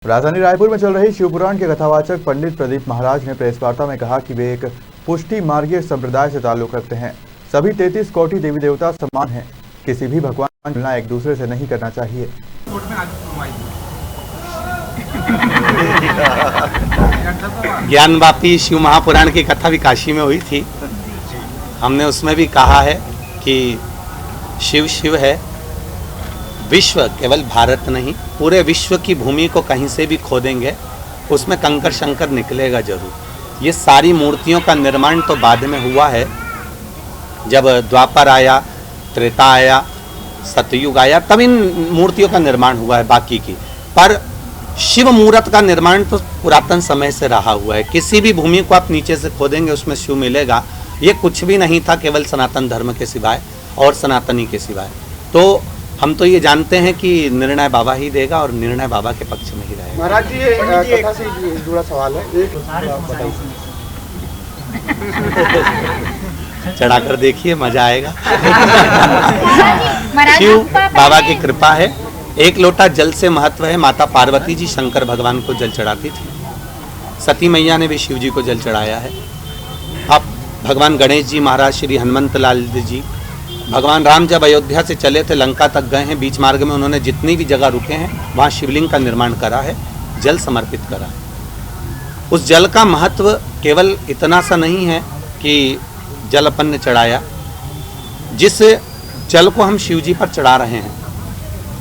राजधानी रायपुर में चल रही शिवपुराण के कथावाचक पंडित प्रदीप महाराज ने प्रेस वार्ता में कहा कि वे एक पुष्टि मार्गीय संप्रदाय से ताल्लुक रखते हैं। सभी 33 कोटि देवी देवता समान हैं। किसी भी भगवान की तुलना एक दूसरे से नहीं करना चाहिए। ज्ञानवापी शिव महापुराण की कथा भी काशी में हुई थी। हमने उसमें भी कहा है कि शिव शिव है। विश्व केवल भारत नहीं, पूरे विश्व की भूमि को कहीं से भी खोदेंगे उसमें कंकर शंकर निकलेगा जरूर। ये सारी मूर्तियों का निर्माण तो बाद में हुआ है, जब द्वापर आया, त्रेता आया, सतयुग आया, तब इन मूर्तियों का निर्माण हुआ है बाकी की। पर शिव मूर्त का निर्माण तो पुरातन समय से रहा हुआ है। किसी भी भूमि को आप नीचे से खोदेंगे उसमें शिव मिलेगा। ये कुछ भी नहीं था केवल सनातन धर्म के सिवाय और सनातनी के सिवाय। तो हम तो ये जानते हैं कि निर्णय बाबा ही देगा और निर्णय बाबा के पक्ष में ही रहेगा। महाराज जी, ये कथा से जुड़ा सवाल है, चढ़ाकर देखिए, मजा आएगा। शिव बाबा की कृपा है। एक लोटा जल से महत्व है। माता पार्वती जी शंकर भगवान को जल चढ़ाती थी। सती मैया ने भी शिव जी को जल चढ़ाया है। अब भगवान गणेश जी महाराज, श्री हनुमंत लाल जी, भगवान राम जब अयोध्या से चले थे, लंका तक गए हैं, बीच मार्ग में उन्होंने जितनी भी जगह रुके हैं वहाँ शिवलिंग का निर्माण करा है, जल समर्पित करा है। उस जल का महत्व केवल इतना सा नहीं है कि जल अपन ने चढ़ाया। जिस जल को हम शिव जी पर चढ़ा रहे हैं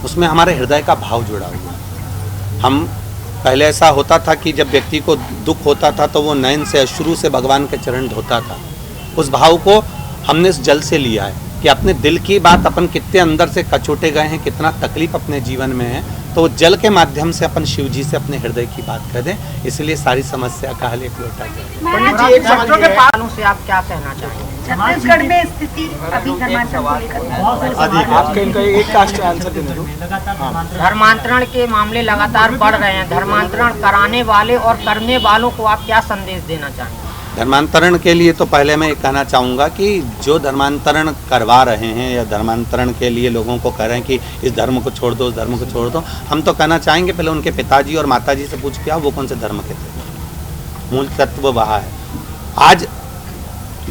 उसमें हमारे हृदय का भाव जुड़ा हुआ है। हम पहले ऐसा होता था कि जब व्यक्ति को दुख होता था तो वो नयन से, अश्रु से भगवान के चरण धोता था। उस भाव को हमने इस जल से लिया है कि अपने दिल की बात अपन कितने अंदर से कचोटे गए हैं, कितना तकलीफ अपने जीवन में है, तो जल के माध्यम से अपन शिव जी से अपने हृदय की बात कर दें। इसलिए सारी समस्या का हल एक लोटा जल। पंडित जी, एक सवाल है, से आप क्या कहना चाहेंगे? छत्तीसगढ़ में स्थिति अभी धर्मांतरण के मामले लगातार बढ़ रहे हैं। धर्मांतरण कराने वाले और करने वालों को आप क्या संदेश देना चाहेंगे? धर्मांतरण के लिए तो पहले मैं ये कहना चाहूँगा कि जो धर्मांतरण करवा रहे हैं या धर्मांतरण के लिए लोगों को कह रहे हैं कि इस धर्म को छोड़ दो, उस धर्म को छोड़ दो, हम तो कहना चाहेंगे पहले उनके पिताजी और माताजी से पूछ के आओ वो कौन से धर्म के थे। मूल तत्व वहाँ है। आज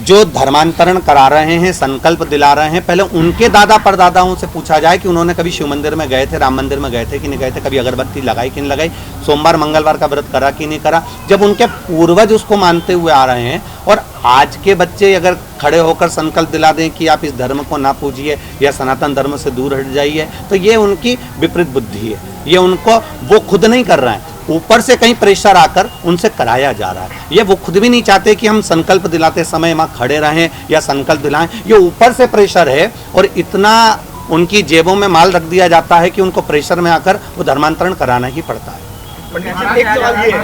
जो धर्मांतरण करा रहे हैं, संकल्प दिला रहे हैं, पहले उनके दादा परदादाओं से पूछा जाए कि उन्होंने कभी शिव मंदिर में गए थे, राम मंदिर में गए थे कि नहीं गए थे, कभी अगरबत्ती लगाई कि नहीं लगाई, सोमवार मंगलवार का व्रत करा कि नहीं करा। जब उनके पूर्वज उसको मानते हुए आ रहे हैं और आज के बच्चे अगर खड़े होकर संकल्प दिला दें कि आप इस धर्म को ना पूजिए या सनातन धर्म से दूर हट जाइए, तो ये उनकी विपरीत बुद्धि है। ये उनको, वो खुद नहीं कर रहे हैं, ऊपर से कहीं प्रेशर आकर उनसे कराया जा रहा है। ये वो खुद भी नहीं चाहते कि हम संकल्प दिलाते समय वहाँ खड़े रहें या संकल्प दिलाएं। ये ऊपर से प्रेशर है और इतना उनकी जेबों में माल रख दिया जाता है कि उनको प्रेशर में आकर वो धर्मांतरण कराना ही पड़ता है। पंडित जी, एक सवाल ये है,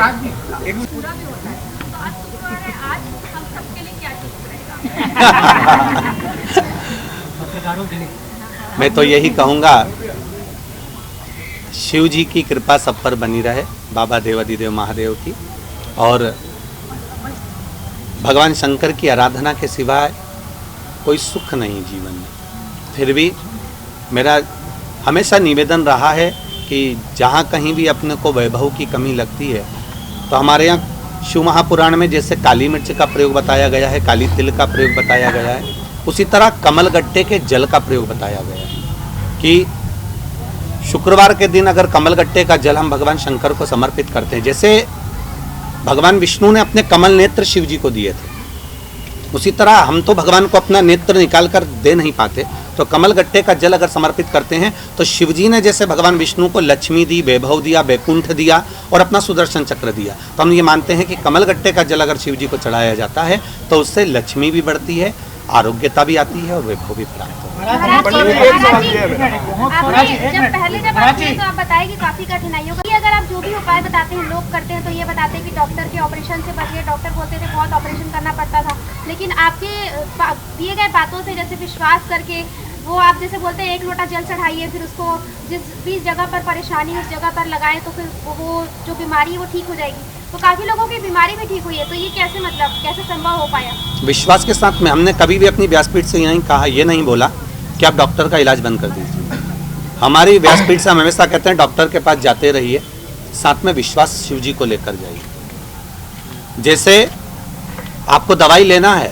मैं तो यही कहूँगा, शिव जी की कृपा सब पर बनी रहे, बाबा देवादिदेव महादेव की, और भगवान शंकर की आराधना के सिवाय कोई सुख नहीं जीवन में। फिर भी मेरा हमेशा निवेदन रहा है कि जहाँ कहीं भी अपने को वैभव की कमी लगती है तो हमारे यहाँ शिव महापुराण में जैसे काली मिर्च का प्रयोग बताया गया है, काली तिल का प्रयोग बताया गया है, उसी तरह कमल गट्टे के जल का प्रयोग बताया गया है कि शुक्रवार के दिन अगर कमल गट्टे का जल हम भगवान शंकर को समर्पित करते हैं, जैसे भगवान विष्णु ने अपने कमल नेत्र शिव जी को दिए थे, उसी तरह हम तो भगवान को अपना नेत्र निकाल कर दे नहीं पाते, तो कमल गट्टे का जल अगर समर्पित करते हैं तो शिव जी ने जैसे भगवान विष्णु को लक्ष्मी दी, वैभव दिया, वैकुंठ दिया और अपना सुदर्शन चक्र दिया, तो हम ये मानते हैं कि कमल गट्टे का जल अगर शिव जी को चढ़ाया जाता है तो उससे लक्ष्मी भी बढ़ती है, आरोग्यता भी आती है और वैभव भी प्राप्त होता है। जब आपने तो आप बताएं कि काफी कठिनाइयों का, अगर आप जो भी उपाय बताते हैं, लोग करते हैं तो ये बताते हैं कि डॉक्टर के ऑपरेशन से बचिए। डॉक्टर बोलते थे बहुत ऑपरेशन करना पड़ता था, लेकिन आपके दिए गए बातों से जैसे विश्वास करके वो आप जैसे बोलते हैं एक लोटा जल चढ़ाइए, फिर उसको जिस भी जगह पर परेशानी उस जगह पर लगाएं तो फिर वो जो बीमारी है वो ठीक हो जाएगी। तो काफी लोगों की बीमारी भी ठीक हुई है, तो ये कैसे, मतलब कैसे संभव हो पाया? विश्वास के साथ में हमने कभी भी अपनी व्यासपीठ से यही कहा, ये नहीं बोला कि आप डॉक्टर का इलाज बंद कर दीजिए। हमारी व्यासपीठ से हम हमेशा कहते हैं डॉक्टर के पास जाते रहिए, साथ में विश्वास शिव जी को लेकर जाइए। जैसे आपको दवाई लेना है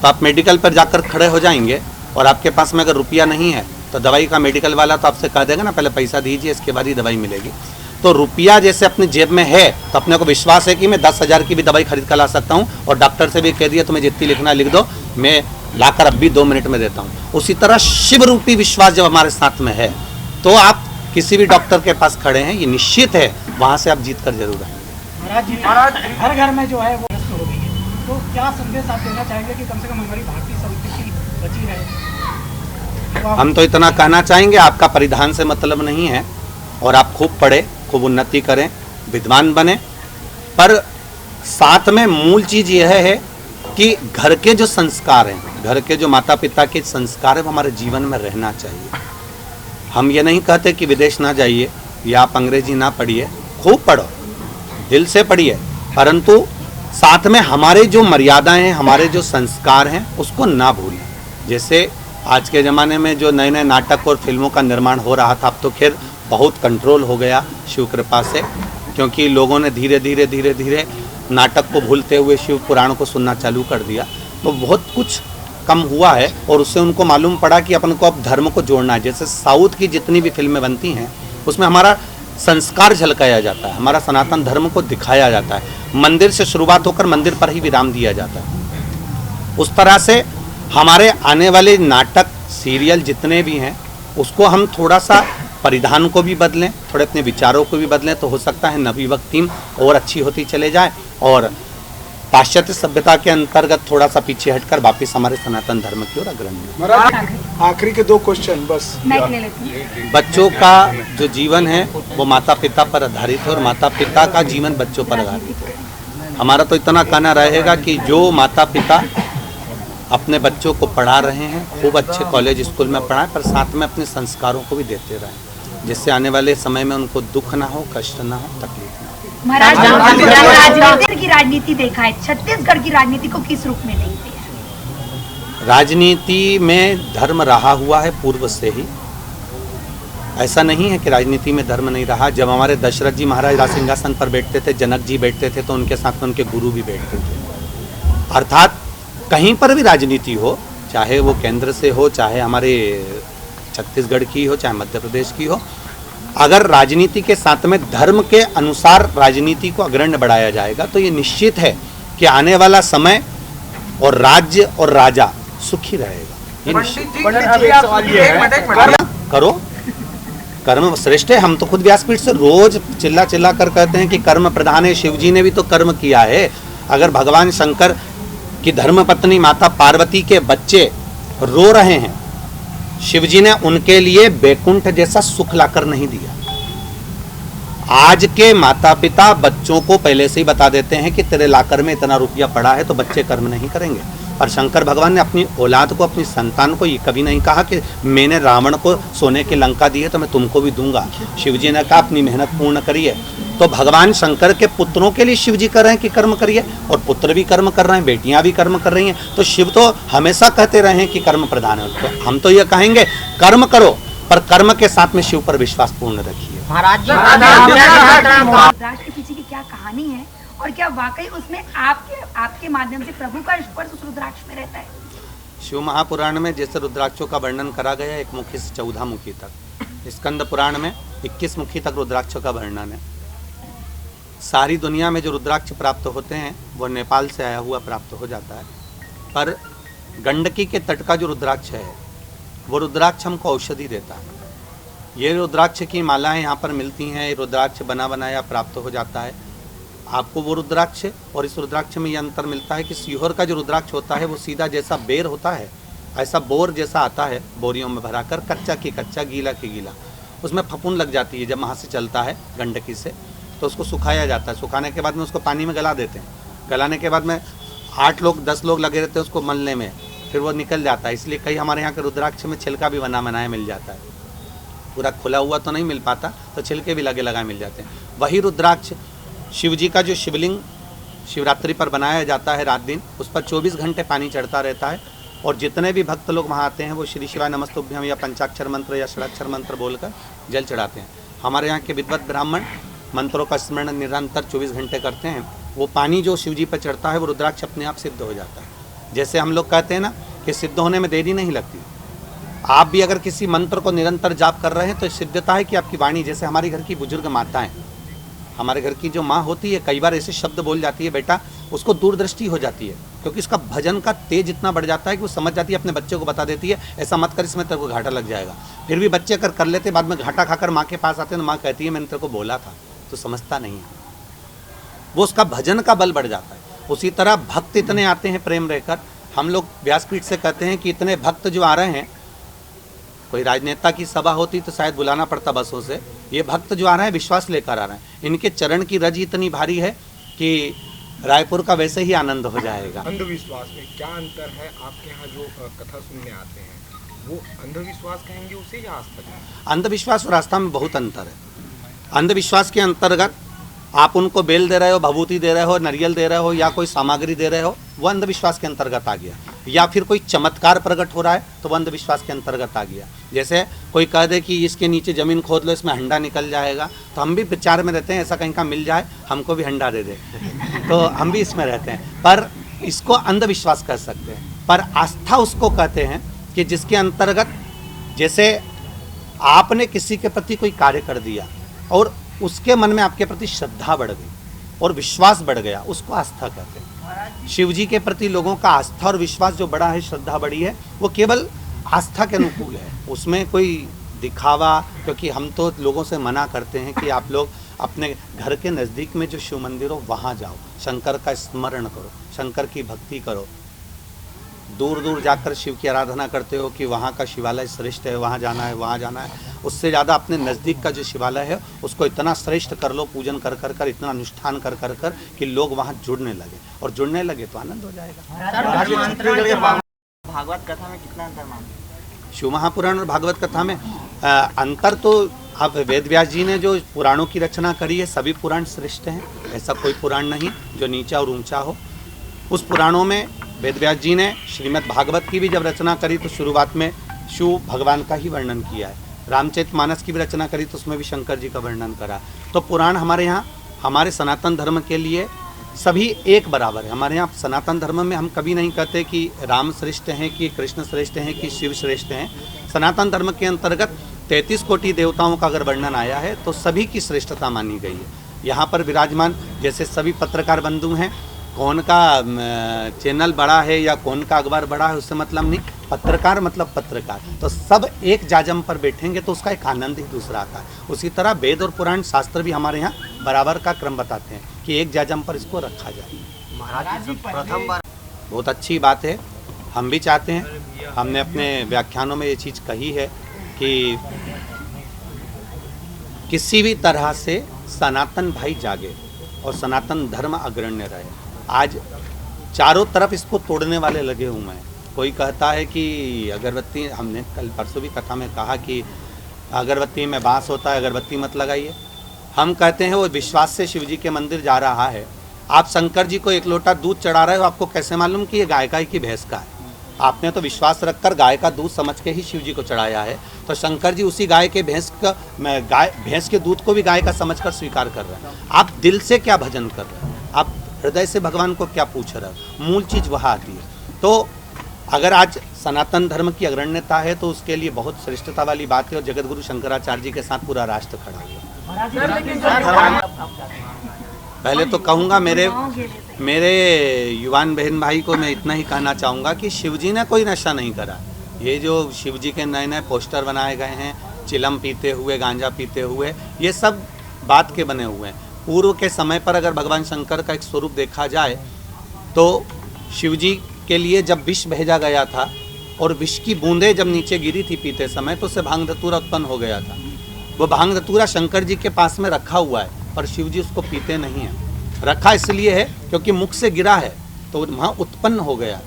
तो आप मेडिकल पर जाकर खड़े हो जाएंगे और आपके पास में अगर रुपया नहीं है तो दवाई का मेडिकल वाला तो आपसे कह देगा ना पहले पैसा दीजिए इसके बाद ही दवाई मिलेगी। तो रुपया जैसे अपनी जेब में है तो अपने को विश्वास है कि मैं 10,000 की भी दवाई खरीद कर ला सकता हूँ और डॉक्टर से भी कह दिया तुम्हें जितनी लिखना लिख दो, मैं लाकर अब भी 2 मिनट में देता हूँ। उसी तरह शिव रूपी विश्वास जब हमारे साथ में है तो आप किसी भी डॉक्टर के पास खड़े हैं, ये निश्चित है वहाँ से आप जीत कर जरूर आएंगे। महाराज हर घर में जो है वो ग्रस्त हो गई है, तो क्या संदेश आप देना चाहेंगे कि कम से कम हमारी भारतीय संस्कृति बची रहे? हम तो इतना कहना चाहेंगे, आपका परिधान से मतलब नहीं है और आप खूब पढ़े, खूब उन्नति करें, विद्वान बने, पर साथ में मूल चीज यह है कि घर के जो संस्कार हैं, घर के जो माता पिता के संस्कार हैं वो हमारे जीवन में रहना चाहिए। हम ये नहीं कहते कि विदेश ना जाइए या आप अंग्रेजी ना पढ़िए, खूब पढ़ो, दिल से पढ़िए, परंतु साथ में हमारे जो मर्यादाएं हैं, हमारे जो संस्कार हैं उसको ना भूलें। जैसे आज के ज़माने में जो नए नए नाटक और फिल्मों का निर्माण हो रहा था, अब तो खैर बहुत कंट्रोल हो गया शिव कृपा से, क्योंकि लोगों ने धीरे धीरे नाटक को भूलते हुए शिव पुराण को सुनना चालू कर दिया, तो बहुत कुछ कम हुआ है और उससे उनको मालूम पड़ा कि अपन को अब धर्म को जोड़ना है। जैसे साउथ की जितनी भी फिल्में बनती हैं उसमें हमारा संस्कार झलकाया जाता है, हमारा सनातन धर्म को दिखाया जाता है, मंदिर से शुरुआत होकर मंदिर पर ही विराम दिया जाता है। उस तरह से हमारे आने वाले नाटक सीरियल जितने भी हैं उसको हम थोड़ा सा परिधान को भी बदलें, थोड़े अपने विचारों को भी बदलें, तो हो सकता है नवी वक्तिम और अच्छी होती चले जाए और पाश्चात्य सभ्यता के अंतर्गत थोड़ा सा पीछे हटकर वापिस हमारे सनातन धर्म की ओर अग्रणी। महाराज आखिरी के 2 क्वेश्चन बस। बच्चों का जो जीवन है वो माता पिता पर आधारित है और माता पिता का जीवन बच्चों पर आधारित है। हमारा तो इतना कहना रहेगा कि जो माता पिता अपने बच्चों को पढ़ा रहे हैं, खूब अच्छे कॉलेज स्कूल में पढ़ाएं, पर साथ में अपने संस्कारों को भी देते रहें, जिससे आने वाले समय में उनको दुख ना हो, कष्ट ना हो, तकलीफ ना हो। महाराज राजनीति की राजनीति देखा है, छत्तीसगढ़ की राजनीति को किस रूप में देखते हैं? राजनीति में धर्म रहा हुआ है पूर्व से ही, ऐसा नहीं है कि राजनीति में धर्म नहीं रहा। जब हमारे दशरथ जी महाराज राज सिंहासन पर बैठते थे, जनक जी बैठते थे, तो उनके साथ में उनके गुरु भी बैठते थे। अर्थात कहीं पर भी राजनीति हो, चाहे वो केंद्र से हो, चाहे हमारे छत्तीसगढ़ की हो, चाहे मध्य प्रदेश की हो, अगर राजनीति के साथ में धर्म के अनुसार राजनीति को अग्रण्य बढ़ाया जाएगा तो ये निश्चित है कि आने वाला समय और राज्य और राजा सुखी रहेगा। ये निश्चित। करो, कर्म श्रेष्ठ है। हम तो खुद व्यासपीठ से रोज चिल्ला चिल्ला कर कहते हैं कि कर्म प्रधान है। शिव जी ने भी तो कर्म किया है। अगर भगवान शंकर की धर्मपत्नी माता पार्वती के बच्चे रो रहे हैं, शिव जी ने उनके लिए बैकुंठ जैसा सुख लाकर नहीं दिया। आज के माता पिता बच्चों को पहले से ही बता देते हैं कि तेरे लाकर में इतना रुपया पड़ा है, तो बच्चे कर्म नहीं करेंगे। और शंकर भगवान ने अपनी औलाद को, अपनी संतान को ये कभी नहीं कहा कि मैंने रावण को सोने की लंका दी है तो मैं तुमको भी दूंगा। शिव जी ने कहा अपनी मेहनत पूर्ण करिए। तो भगवान शंकर के पुत्रों के लिए शिव जी कर रहे हैं कि कर्म करिए, और पुत्र भी कर्म कर रहे हैं, बेटियां भी कर्म कर रही हैं। तो शिव तो हमेशा कहते रहे हैं कि कर्म प्रधान है। तो हम तो ये कहेंगे कर्म करो, पर कर्म के साथ में शिव पर विश्वास पूर्ण रखिए। महाराज जी रुद्राक्ष के पीछे की क्या कहानी है और क्या वाकई उसमें आपके माध्यम से प्रभु का स्पर्श उस रुद्राक्ष में रहता है? शिव महापुराण में जैसे रुद्राक्षों का वर्णन करा गया 1 मुखी से 14 मुखी तक, स्कंद पुराण में 21 मुखी तक रुद्राक्षों का वर्णन है। सारी दुनिया में जो रुद्राक्ष प्राप्त होते हैं वो नेपाल से आया हुआ प्राप्त हो जाता है, पर गंडकी के तट का जो रुद्राक्ष है वो रुद्राक्ष हमको औषधि देता है। ये रुद्राक्ष की मालाएं यहाँ पर मिलती हैं, रुद्राक्ष बना बनाया प्राप्त हो जाता है आपको वो रुद्राक्ष। और इस रुद्राक्ष में ये अंतर मिलता है कि सीहोर का जो रुद्राक्ष होता है वो सीधा जैसा बेर होता है, ऐसा बोर जैसा आता है, बोरियों में भरा कर, कच्चा की कच्चा, गीला की गीला। उसमें फफूंद लग जाती है जब वहाँ से चलता है गंडकी से, तो उसको सुखाया जाता है। सुखाने के बाद में उसको पानी में गला देते हैं। गलाने के बाद में 8 लोग 10 लोग लगे रहते हैं उसको मलने में, फिर वो निकल जाता है। इसलिए कई हमारे यहाँ के रुद्राक्ष में छिलका भी बना बनाया मिल जाता है। पूरा खुला हुआ तो नहीं मिल पाता, तो छिलके भी लगे लगाए मिल जाते हैं। वही रुद्राक्ष शिव जी का जो शिवलिंग शिवरात्रि पर बनाया जाता है रात दिन, उस पर 24 घंटे पानी चढ़ता रहता है। और जितने भी भक्त लोग वहाँ आते हैं वो श्री शिवाय नमस्तुभ्यम या पंचाक्षर मंत्र या षडाक्षर मंत्र बोलकर जल चढ़ाते हैं। हमारे यहाँ के विद्वत ब्राह्मण मंत्रों का स्मरण निरंतर 24 घंटे करते हैं, वो पानी जो शिव जी पर चढ़ता है वो रुद्राक्ष अपने आप सिद्ध हो जाता है। जैसे हम लोग कहते हैं ना कि सिद्ध होने में देरी नहीं लगती, आप भी अगर किसी मंत्र को निरंतर जाप कर रहे हैं तो सिद्धता है कि आपकी वाणी, जैसे हमारे घर की बुजुर्ग माताएं, हमारे घर की जो माँ होती है कई बार ऐसे शब्द बोल जाती है, बेटा उसको दूरदृष्टि हो जाती है, क्योंकि इसका भजन का तेज इतना बढ़ जाता है कि वो समझ जाती है, अपने बच्चे को बता देती है ऐसा मत कर, इसमें तेरे को घाटा लग जाएगा। फिर भी बच्चे अगर कर लेते, बाद में घाटा खाकर माँ के पास आते हैं तो माँ कहती है मैंने तेरे को बोला था, तो समझता नहीं है, वो उसका भजन का बल बढ़ जाता है। उसी तरह भक्त इतने आते हैं प्रेम रहकर, हम लोग व्यासपीठ से कहते हैं कि इतने भक्त जो आ रहे हैं, कोई राजनेता की सभा होती तो शायद बुलाना पड़ता बसों से, ये भक्त जो आ रहे हैं विश्वास लेकर आ रहे हैं, इनके चरण की रज इतनी भारी है कि रायपुर का वैसे ही आनंद हो जाएगा। अंधविश्वास में क्या अंतर है? आपके यहाँ जो कथा सुनने आते हैं वो अंधविश्वास कहेंगे उसे या आस्था कहेंगे? अंधविश्वास और आस्था में बहुत अंतर है। अंधविश्वास के अंतर्गत आप उनको बेल दे रहे हो, भभूति दे रहे हो, नारियल दे रहे हो या कोई सामग्री दे रहे हो, वो अंधविश्वास के अंतर्गत आ गया। या फिर कोई चमत्कार प्रकट हो रहा है तो वो अंधविश्वास के अंतर्गत आ गया। जैसे कोई कह दे कि इसके नीचे ज़मीन खोद लो, इसमें हंडा निकल जाएगा, तो हम भी विचार में रहते हैं ऐसा कहीं का मिल जाए, हमको भी हंडा दे दे तो हम भी इसमें रहते हैं, पर इसको अंधविश्वास कह सकते हैं। पर आस्था उसको कहते हैं कि जिसके अंतर्गत जैसे आपने किसी के प्रति कोई कार्य कर दिया और उसके मन में आपके प्रति श्रद्धा बढ़ गई और विश्वास बढ़ गया, उसको आस्था कहते हैं। शिव जी के प्रति लोगों का आस्था और विश्वास जो बड़ा है, श्रद्धा बड़ी है, वो केवल आस्था के अनुकूल है, उसमें कोई दिखावा, क्योंकि हम तो लोगों से मना करते हैं कि आप लोग अपने घर के नज़दीक में जो शिव मंदिर हो वहाँ जाओ, शंकर का स्मरण करो, शंकर की भक्ति करो। दूर दूर जाकर शिव की आराधना करते हो कि वहाँ का शिवालय श्रेष्ठ है, वहाँ जाना है, वहाँ जाना है, उससे ज़्यादा अपने नज़दीक का जो शिवालय है उसको इतना श्रेष्ठ कर लो, पूजन कर कर कर, इतना अनुष्ठान कर कर कर कि लोग वहाँ जुड़ने लगे, और जुड़ने लगे तो आनंद हो जाएगा। भागवत कथा में कितना अंतर मानते हैं? शिव महापुराण और भागवत कथा में अंतर तो अब वेद व्यास जी ने जो पुराणों की रचना करी है, सभी पुराण श्रेष्ठ हैं, ऐसा कोई पुराण नहीं जो नीचा और ऊंचा हो। उस पुराणों में वेद व्यास जी ने श्रीमद् भागवत की भी जब रचना करी तो शुरुआत में शिव भगवान का ही वर्णन किया है। रामचरितमानस की भी रचना करी तो उसमें भी शंकर जी का वर्णन करा। तो पुराण हमारे यहाँ, हमारे सनातन धर्म के लिए सभी एक बराबर है। हमारे यहाँ सनातन धर्म में हम कभी नहीं कहते कि राम श्रेष्ठ हैं, कि कृष्ण श्रेष्ठ हैं, कि शिव श्रेष्ठ हैं। सनातन धर्म के अंतर्गत 33 कोटि देवताओं का अगर वर्णन आया है तो सभी की श्रेष्ठता मानी गई है। यहाँ पर विराजमान जैसे सभी पत्रकार बंधु हैं, कौन का चैनल बड़ा है या कौन का अखबार बड़ा है उससे मतलब नहीं, पत्रकार मतलब पत्रकार, तो सब एक जाजम पर बैठेंगे तो उसका एक आनंद ही दूसरा आता है। उसी तरह वेद और पुराण शास्त्र भी हमारे यहाँ बराबर का क्रम बताते हैं कि एक जाजम पर इसको रखा जाए। महाराज जी प्रथम बार बहुत अच्छी बात है, हम भी चाहते हैं, हमने अपने व्याख्यानों में ये चीज़ कही है कि किसी भी तरह से सनातन भाई जागे और सनातन धर्म अग्रण्य रहे। आज चारों तरफ इसको तोड़ने वाले लगे हुए हैं। कोई कहता है कि अगरबत्ती, हमने कल परसों भी कथा में कहा कि अगरबत्ती में बांस होता है, अगरबत्ती मत लगाइए। हम कहते हैं वो विश्वास से शिव जी के मंदिर जा रहा है, आप शंकर जी को एक लोटा दूध चढ़ा रहे हो, आपको कैसे मालूम कि ये गाय का ही कि भैंस का है? आपने तो विश्वास रखकर गाय का दूध समझ के ही शिव जी को चढ़ाया है, तो शंकर जी उसी गाय के भैंस के दूध को भी गाय का समझकर स्वीकार कर रहे हैं। आप दिल से क्या भजन कर रहे हैं, आप हृदय से भगवान को क्या पूछ रहे हो, मूल चीज़ वहाँ आती है। तो अगर आज सनातन धर्म की अग्रण्यता है तो उसके लिए बहुत श्रेष्ठता वाली बात है, और जगत गुरु शंकराचार्य जी के साथ पूरा राष्ट्र खड़ा हुआ। पहले तो कहूँगा मेरे युवान बहन भाई को मैं इतना ही कहना चाहूँगा कि शिव जी ने कोई नशा नहीं करा। ये जो शिव जी के नए नए पोस्टर बनाए गए हैं, चिलम पीते हुए, गांजा पीते हुए, ये सब बात के बने हुए हैं। पूर्व के समय पर अगर भगवान शंकर का एक स्वरूप देखा जाए तो शिव जी के लिए जब विष भेजा गया था और विष की बूंदें जब नीचे गिरी थी पीते समय तो उससे भांग धतूरा उत्पन्न हो गया था। वो भांग धतूरा शंकर जी के पास में रखा हुआ है और शिव जी उसको पीते नहीं हैं। रखा इसलिए है क्योंकि मुख से गिरा है तो वहाँ उत्पन्न हो गया,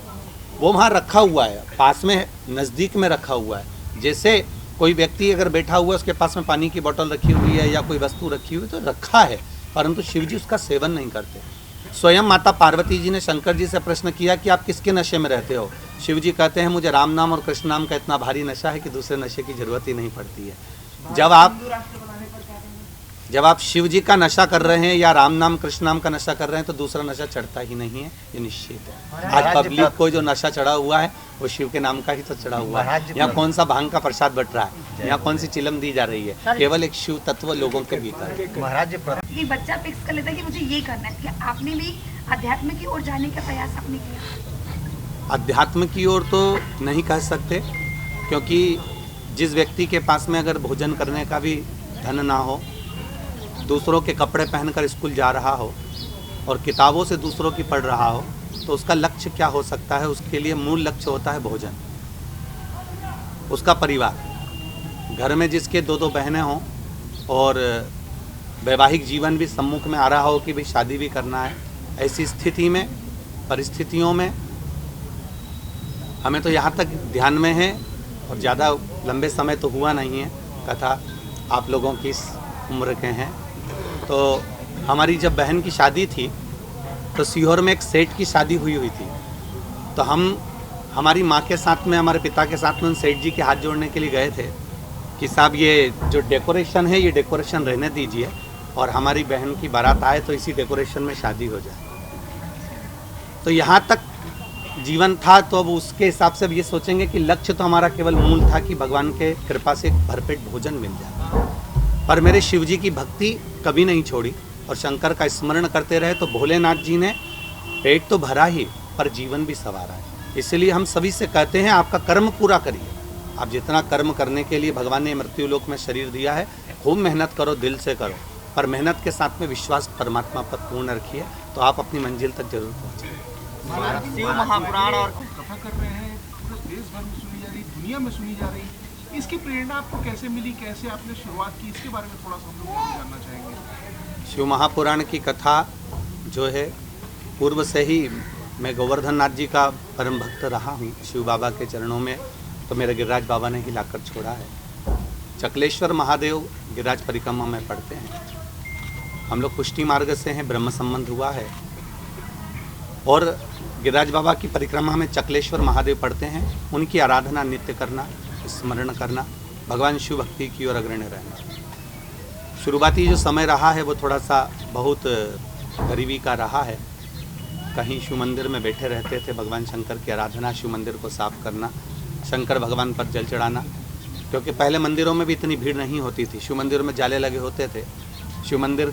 वो वहाँ रखा हुआ है, पास में नज़दीक में रखा हुआ है। जैसे कोई व्यक्ति अगर बैठा हुआ है, उसके पास में पानी की बोतल रखी हुई है या कोई वस्तु रखी हुई तो रखा है, परंतु शिव जी उसका सेवन नहीं करते। स्वयं माता पार्वती जी ने शंकर जी से प्रश्न किया कि आप किसके नशे में रहते हो? शिव जी कहते हैं मुझे राम नाम और कृष्ण नाम का इतना भारी नशा है कि दूसरे नशे की जरूरत ही नहीं पड़ती है। जब आप शिव जी का नशा कर रहे हैं या राम नाम कृष्ण नाम का नशा कर रहे हैं तो दूसरा नशा चढ़ता ही नहीं है, ये निश्चित है। आज पब्लिक को जो नशा चढ़ा हुआ है वो शिव के नाम का ही तो चढ़ा हुआ है। यहाँ कौन सा भांग का प्रसाद बट रहा है, यहाँ कौन सी चिलम दी जा रही है, केवल एक शिव तत्व लोगों के भीतर। महाराज कि बच्चा फिक्स कर लेता है कि मुझे ये करना है, कि आपने भी अध्यात्म की ओर जाने का प्रयास आपने किया? अध्यात्म की ओर तो नहीं कह सकते, क्योंकि जिस व्यक्ति के पास में अगर भोजन करने का भी धन ना हो, दूसरों के कपड़े पहनकर स्कूल जा रहा हो और किताबों से दूसरों की पढ़ रहा हो, तो उसका लक्ष्य क्या हो सकता है? उसके लिए मूल लक्ष्य होता है भोजन, उसका परिवार। घर में जिसके दो दो बहनें हों और वैवाहिक जीवन भी सम्मुख में आ रहा हो कि भाई शादी भी करना है, ऐसी स्थिति में, परिस्थितियों में हमें तो यहाँ तक ध्यान में है, और ज़्यादा लंबे समय तो हुआ नहीं है कथा, आप लोगों की इस उम्र के हैं। तो हमारी जब बहन की शादी थी तो सीहोर में एक सेठ की शादी हुई थी, तो हम हमारी माँ के साथ में, हमारे पिता के साथ में उन सेठ जी के हाथ जोड़ने के लिए गए थे कि साहब ये जो डेकोरेशन है ये डेकोरेशन रहने दीजिए और हमारी बहन की बारात आए तो इसी डेकोरेशन में शादी हो जाए। तो यहाँ तक जीवन था, तो अब उसके हिसाब से अब ये सोचेंगे कि लक्ष्य तो हमारा केवल मूल था कि भगवान के कृपा से भरपेट भोजन मिल जाए, पर मेरे शिव जी की भक्ति कभी नहीं छोड़ी और शंकर का स्मरण करते रहे, तो भोलेनाथ जी ने पेट तो भरा ही पर जीवन भी संवारा है। इसलिए हम सभी से कहते हैं आपका कर्म पूरा करिए, आप जितना कर्म करने के लिए भगवान ने मृत्यु लोक में शरीर दिया है, खूब मेहनत करो, दिल से करो, पर मेहनत के साथ में विश्वास परमात्मा पर पूर्ण रखिए, तो आप अपनी मंजिल तक जरूर पहुँचेंगे। शिव महापुराण और कथा कर रहे हैं, पूरे देश भर में सुनी जा रही, दुनिया में सुनी जा रही, इसकी प्रेरणा आपको कैसे मिली, कैसे आपने शुरुआत की, इसके बारे में थोड़ा सा हम लोग जानना चाहेंगे। शिव महापुराण की कथा जो है, पूर्व से ही मैं गोवर्धन नाथ जी का परम भक्त रहा हूँ शिव बाबा के चरणों में, तो मेरे गिरिराज बाबा ने ही लाकर छोड़ा है। चकलेश्वर महादेव गिरिराज परिक्रमा में पढ़ते हैं, हम लोग पुष्टि मार्ग से हैं, ब्रह्म संबंध हुआ है, और गिरिराज बाबा की परिक्रमा में चकलेश्वर महादेव पढ़ते हैं, उनकी आराधना नित्य करना, स्मरण करना, भगवान शिव भक्ति की ओर अग्रणी रहना। शुरुआती जो समय रहा है वो थोड़ा सा बहुत गरीबी का रहा है, कहीं शिव मंदिर में बैठे रहते थे, भगवान शंकर की आराधना, शिव मंदिर को साफ करना, शंकर भगवान पर जल चढ़ाना, क्योंकि पहले मंदिरों में भी इतनी भीड़ नहीं होती थी, शिव मंदिर में जाले लगे होते थे, शिव मंदिर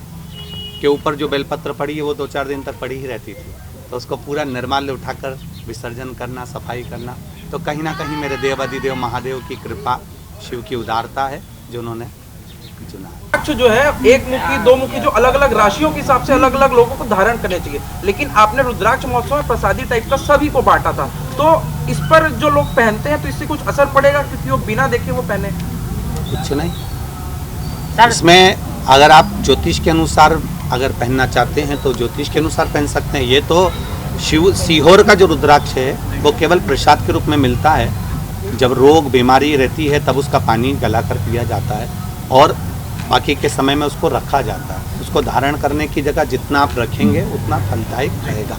के ऊपर जो बेलपत्र पड़ी है वो 2-4 दिन तक पड़ी ही रहती थी, तो उसको पूरा निर्माल्य उठाकर विसर्जन करना, सफाई करना, तो कहीं ना कहीं मेरे देव अधिदेव महादेव की कृपा, शिव की उदारता है जो उन्होंने चुना। रुद्राक्ष जो है एक मुखी, दो मुखी, जो अलग अलग राशियों के हिसाब से अलग अलग लोगों को धारण करने चाहिए, लेकिन आपने रुद्राक्ष महोत्सव में प्रसादी टाइप का सभी को बांटा था, तो इस पर जो लोग पहनते हैं तो इससे कुछ असर पड़ेगा, क्योंकि वो बिना देखे वो पहने? कुछ नहीं, इसमें अगर आप ज्योतिष के अनुसार अगर पहनना चाहते हैं तो ज्योतिष के अनुसार पहन सकते हैं। ये तो शिव सीहोर का जो रुद्राक्ष है वो केवल प्रसाद के रूप में मिलता है, जब रोग बीमारी रहती है तब उसका पानी गला कर पिया जाता है, और बाकी के समय में उसको रखा जाता है। उसको धारण करने की जगह जितना आप रखेंगे उतना फलदायक रहेगा।